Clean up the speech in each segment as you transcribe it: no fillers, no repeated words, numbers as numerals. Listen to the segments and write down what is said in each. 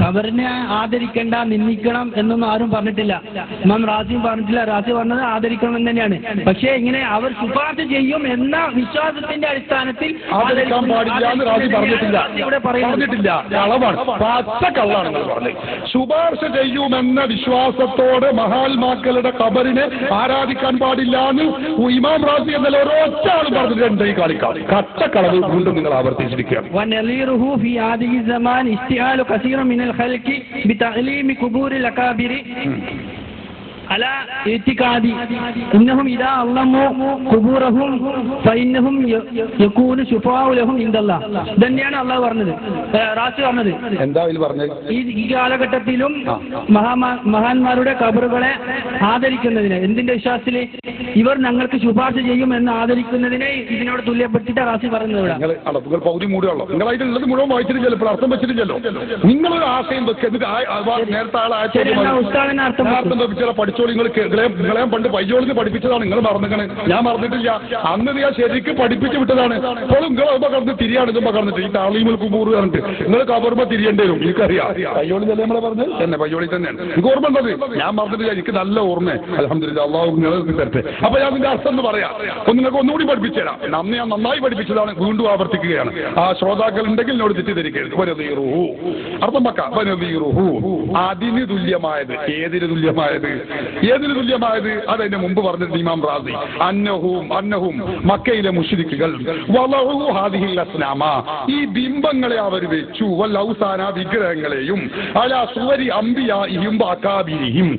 ഖബറിനെ ആദരിക്കേണ്ട, നിന്ദിക്കണം എന്നൊന്നും ആരും പറഞ്ഞിട്ടില്ല. ഇമാം റാസിയും പറഞ്ഞിട്ടില്ല. റാസി പറഞ്ഞത് ആദരിക്കണം എന്ന് തന്നെയാണ്. പക്ഷേ ഇങ്ങനെ അവർ ശുപാർശ ചെയ്യും എന്ന വിശ്വാസത്തിന്റെ അടിസ്ഥാനത്തിൽ ആദരിക്കാൻ പാടില്ല എന്ന് റാസി പറഞ്ഞിട്ടില്ല. കള്ളാണ് പറഞ്ഞത്. ശുപാർശ ചെയ്യുമെന്ന വിശ്വാസത്തോടെ മഹാത്മാക്കളുടെ ഖബറിനെ ആരാധിക്കാൻ പാടില്ല എന്ന് ഇമാം റാസി എന്നല്ല ഒരൊറ്റ ആൾ പറഞ്ഞിട്ടുണ്ട്. ഈ കളിക്കാൾ കച്ചക്കളവ് വീണ്ടും നിങ്ങൾ ആവർത്തിച്ചിരിക്കുകയാണ്. على اعتقاد انهم اذا علموا قبورهم فانهم يكون شفاء لهم عند الله. തന്നെയാണ് അല്ലാഹു പറഞ്ഞത്, റാസി പറഞ്ഞത്. എന്താ ഇതിൽ പറഞ്ഞത്? ഈ കാലഘട്ടത്തിലും മഹാന്മാരുടെ ഖബറുകളെ ആദരിക്കുന്നതിന്, എന്തിന്റെ വിശ്വാസത്തിൽ ഇവർ ഞങ്ങൾക്ക് ശുപാർശ ചെയ്യും എന്ന് ആദരിക്കുന്നതിനെ ഇതിനോട് തുല്യപ്പെടുത്തിയിട്ട് റാസി പറഞ്ഞത്. നിങ്ങൾ പൗതി മൂടിയുള്ളൂ. നിങ്ങൾ അതിലുള്ളത് മുഴുവൻ വായിച്ചിട്ടില്ലല്ലോ, ഇപ്പോൾ അർത്ഥം വെച്ചിട്ടില്ലല്ലോ. നിങ്ങളൊരു ആശയം വെക്കുക. നേരത്തെ അർത്ഥം വെച്ചാൽ പഠിച്ചോളി. നിങ്ങളെ പണ്ട് പയ്യോളിന് പഠിപ്പിച്ചതാണ്, നിങ്ങൾ മറന്നിക്കണേ. ഞാൻ മറന്നിട്ടില്ല. അന്ന് ഞാൻ ശരിക്കും പഠിപ്പിച്ചു വിട്ടതാണ്. ഇപ്പോഴും നിങ്ങൾ കടന്ന് തിരിയാണ് ഇതുമ്പോ കടന്നിട്ട് ഈ താളീമുൽ ഖുബൂർ പറഞ്ഞിട്ട് നിങ്ങൾ കബറുമ്പോ തിരിയേണ്ടി വരും. എനിക്കറിയാം. പയ്യോളി തന്നെ നമ്മളെ പറഞ്ഞത് തന്നെ പയ്യോളി തന്നെയാണ്. എനിക്ക് ഓർമ്മ ഉണ്ടത്. ഞാൻ മറന്നിട്ടില്ല. എനിക്ക് നല്ല ഓർമ്മ. അൽഹംദുലില്ലാഹ്, അല്ലാഹു നിങ്ങൾക്ക് തരട്ടെ. അപ്പൊ ഞാൻ ഇതിന്റെ അർത്ഥം എന്ന് പറയാം. നിങ്ങൾക്ക് ഒന്നുകൂടി പഠിപ്പിച്ചു തരാം. അന്ന് ഞാൻ നന്നായി പഠിപ്പിച്ചതാണ്, വീണ്ടും ആവർത്തിക്കുകയാണ്. ആ ശ്രോതാക്കൾ ഉണ്ടെങ്കിൽ എന്നോട് തെറ്റിദ്ധരിക്കരുത്. അർത്ഥം വെക്കാം. അതിന് തുല്യമായത്. ഏതിന് തുല്യമായത്? ഏതിന് തുല്യമായത്? അതതിന്റെ മുമ്പ് പറഞ്ഞത് ഇമാം റാസി. അന്നഹും മക്കയിലെ മുശ്രിക്കുകൾ ഈ ബിംബങ്ങളെ അവർ വെച്ചു, വല്ലൗസാന വിഗ്രഹങ്ങളെയും, അലാ സുവരി അംബിയാഇഹിം വഅകാബിരിഹിം,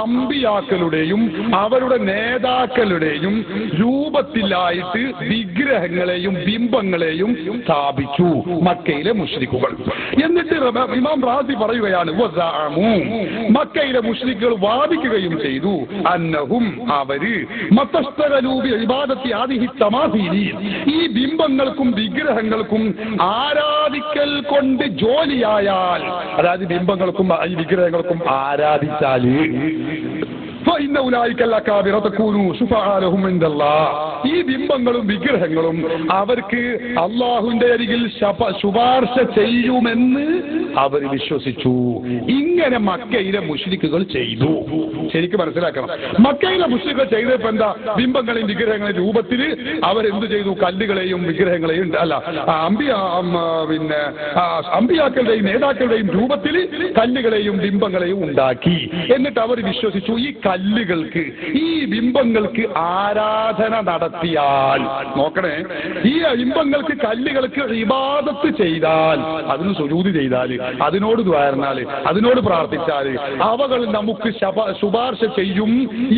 അംബിയാക്കളുടെയും അവരുടെ നേതാക്കളുടെയും രൂപത്തിലായിട്ട് വിഗ്രഹങ്ങളെയും ബിംബങ്ങളെയും സ്ഥാപിച്ചു മക്കയിലെ മുശ്രിക്കുകൾ. എന്നിട്ട് ഇമാം റാസി പറയുകയാണ്, മക്കയിലെ മുശ്രിക്കുകൾ വാദിക്കുകയും ചെയ്തു, അന്നഹും അവര് മതസ്തഗലൂബി ഇബാദത്തി ആദിഹി തമാസീലി, ഈ ബിംബങ്ങൾക്കും വിഗ്രഹങ്ങൾക്കും ആരാധിക്കൽ കൊണ്ട് ജോലിയായാൽ, അതായത് ബിംബങ്ങൾക്കും ഈ വിഗ്രഹങ്ങൾക്കും ആരാധിച്ചാൽ ഈ ബിംബങ്ങളും വിഗ്രഹങ്ങളും അവർക്ക് അള്ളാഹുവിന്റെ അരികിൽ ശുപാർശ ചെയ്യുമെന്ന് അവർ വിശ്വസിച്ചു. ഇങ്ങനെ മക്കയിലെ മുശ്രിക്കുകൾ ചെയ്തു. ശരിക്കും മനസ്സിലാക്കണം. മക്കയിലെ മുശ്രിക്കുകൾ ചെയ്തപ്പോ എന്താ? ബിംബങ്ങളെയും വിഗ്രഹങ്ങളെയും രൂപത്തിൽ അവരെന്ത് ചെയ്തു? കല്ലുകളെയും വിഗ്രഹങ്ങളെയും അല്ല പിന്നെ അമ്പിയാക്കളുടെയും നേതാക്കളുടെയും രൂപത്തിൽ കല്ലുകളെയും ബിംബങ്ങളെയും ഉണ്ടാക്കി. എന്നിട്ട് അവർ വിശ്വസിച്ചു ഈ കല്ലുകൾക്ക്, ഈ ബിംബങ്ങൾക്ക് ആരാധന നടത്തിയാൽ, നോക്കണേ, ഈ ബിംബങ്ങൾക്ക് കല്ലുകൾക്ക് ഇബാദത്ത് ചെയ്താൽ, അതിന് സുജൂദ് ചെയ്താൽ, അതിനോട് ദ്വാരന്നാൽ, അതിനോട് പ്രാർത്ഥിച്ചാൽ അവകൾ നമുക്ക് ശുപാർശ ചെയ്യും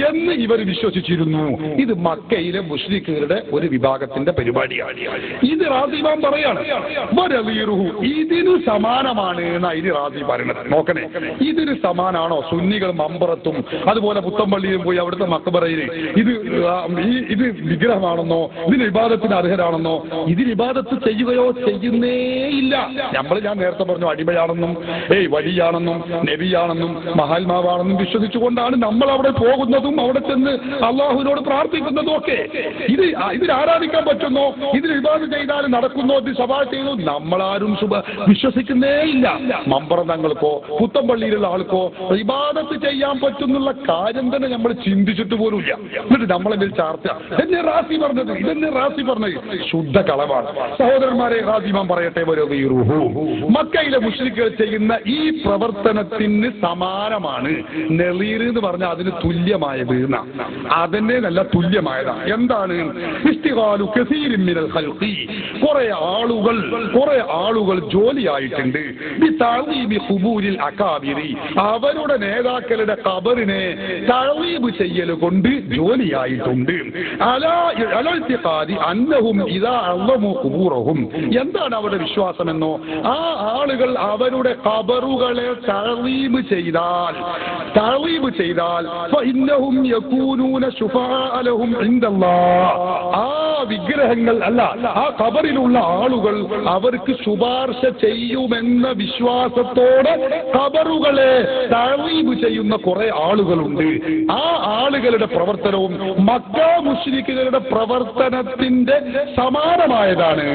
എന്ന് ഇവർ വിശ്വസിച്ചിരുന്നു. ഇത് മക്കയിലെ മുശ്രിക്കുകളുടെ ഒരു വിഭാഗത്തിന്റെ പരിപാടിയാണ്. ഇത് റാസി ഇമാം പറയാണ്. ഇതിന് സമാനമാണ് എന്നാണ് ഇത് റാസി പറയുന്നത്. നോക്കണേ, ഇതിന് സമാനാണോ സുന്നികൾ മമ്പറത്തും അതുപോലെ പുത്തമ്പള്ളിയിലും പോയി അവിടുത്തെ മക്ബറയിൽ ഇത് വിഗ്രഹമാണെന്നോ ഇതിന് ഇബാദത്തിന് അർഹരാണെന്നോ? ഇതിന് ഇബാദത്ത് ചെയ്യുകയോ ചെയ്യുന്നേയില്ല. ഞാൻ നേരത്തെ പറഞ്ഞു, അടിമയാണെന്നും വലിയാണെന്നും നബിയാണെന്നും മഹാത്മാവാണെന്നും വിശ്വസിച്ചുകൊണ്ടാണ് നമ്മൾ അവിടെ പോകുന്നതും അവിടെ ചെന്ന് അള്ളാഹുവിനോട് പ്രാർത്ഥിക്കുന്നതും ഒക്കെ. ഇതിന് ആരാധിക്കാൻ പറ്റുന്നോ? ഇതിന് ഇബാദത്ത് ചെയ്താൽ നടക്കുന്നോ? ഇത് ശുപാർശ ചെയ്യുന്നു നമ്മളാരും വിശ്വസിക്കുന്നേയില്ല. മമ്പറം തങ്ങൾക്കോ പുത്തമ്പള്ളിയിലുള്ള ആൾക്കോ ഇബാദത്ത് ചെയ്യാൻ പറ്റുന്നുള്ള കാര്യം തന്നെ നമ്മൾ ചിന്തിച്ചിട്ട് പോലുമില്ല. എന്നിട്ട് നമ്മളെ ചാർച്ച എന്നെ റാസി പറഞ്ഞത്, ഇതെന്നെ റാസി പറഞ്ഞത് ശുദ്ധ കളവാണ്. സഹോദരന്മാരെ, റാസി ഇമാം പറയട്ടെ, മക്കയിലെ മുശ്രിക്കുകൾ ചെയ്യുന്ന ഈ പ്രവർത്തനത്തിന് സമാനമാണ് നെളീർ എന്ന് പറഞ്ഞാൽ അതിന് തുല്യമായത്. അതന്നെ നല്ല തുല്യമായതാണ്. എന്താണ്? ഇസ്തിഗാലു കസീരിൻ മിനൽ ഖൽഖി, കുറെ ആളുകൾ ജോലിയായിട്ടുണ്ട് ബിതഅദീബി ഖുബൂരിൽ അകാബിരി, അവരുടെ നേതാക്കളുടെ ഖബറിനെ തഅദീബ് ചെയ്യൽ കൊണ്ട് ജോലിയായിട്ടുണ്ട്. അന്നഹും ഇദാ അള്ളമു ഖുബൂറഹും, എന്താണ് അവരുടെ വിശ്വാസമെന്നോ? ആ ആളുകൾ അവരുടെ ഖബറുകളെ തഅദീബ് ചെയ്താൽ ഫഇന്നഹും യകൂനൂന ശുഫാഅ ലഹും ഇൻദല്ലാഹ്, ആ വിഗ്രഹങ്ങൾ അല്ല, ആ ഖബറിലുള്ള ആളുകൾ അവർക്ക് ശുപാർശ ചെയ്യുമെന്ന വിശ്വാസത്തോടെ ഖബറുകളെ തഅ്വീബ് ചെയ്യുന്ന കുറെ ആളുകളുണ്ട്. ആ ആളുകളുടെ പ്രവർത്തനവും മക്ക മുശ്രിക്കുകളുടെ പ്രവർത്തനത്തിന്റെ സമാനമായതാണ്.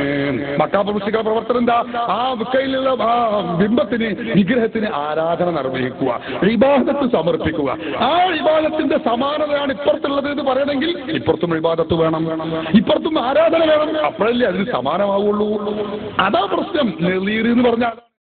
മക്ക മുശ്രിക്കുകളുടെ പ്രവർത്തനം എന്താ? ആ മക്കയിലുള്ള ആ ബിംബത്തിന്, വിഗ്രഹത്തിന് ആരാധന നിർവഹിക്കുക, ഇബാദത്ത് സമർപ്പിക്കുക. ആ ഇബാദത്തിന്റെ സമാനതയാണ് ഇപ്പുറത്തുള്ളത് എന്ന് പറയണമെങ്കിൽ ഇപ്പുറത്തും ഇബാദത്ത് വേണം, ഇപ്പുറത്തും ആരാധന വേണം. അപ്പോഴല്ലേ അതിന് സമാനമാവുള്ളൂ. അതാ പ്രശ്നം. നെളീർ എന്ന് പറഞ്ഞാൽ